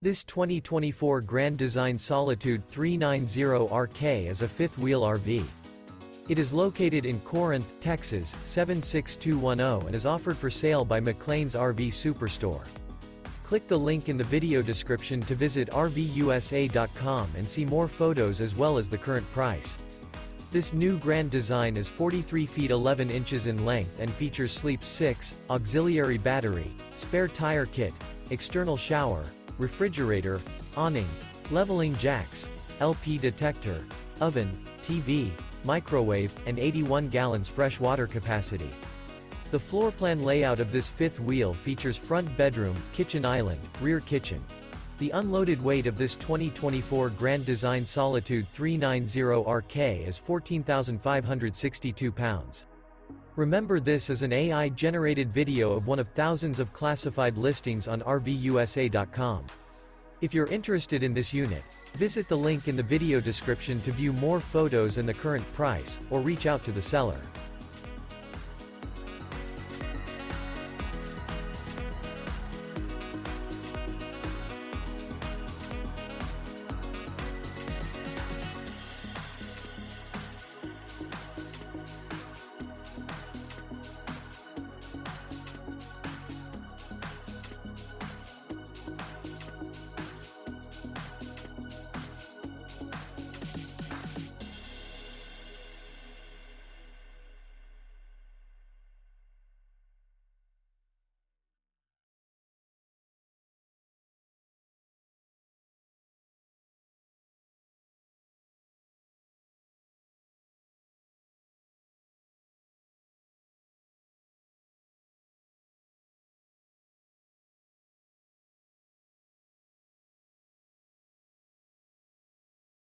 This 2024 Grand Design Solitude 390RK is a fifth-wheel RV. It is located in Corinth, Texas, 76210 and is offered for sale by McClain's RV Superstore. Click the link in the video description to visit RVUSA.com and see more photos as well as the current price. This new Grand Design is 43 feet 11 inches in length and features Sleep 6, auxiliary battery, spare tire kit, external shower, refrigerator, awning, leveling jacks, LP detector, oven, TV, microwave, and 81 gallons fresh water capacity. The floor plan layout of this fifth wheel features front bedroom, kitchen island, rear kitchen. The unloaded weight of this 2024 Grand Design Solitude 390RK is 14,562 pounds. Remember, this is an AI-generated video of one of thousands of classified listings on RVUSA.com. If you're interested in this unit, visit the link in the video description to view more photos and the current price, or reach out to the seller.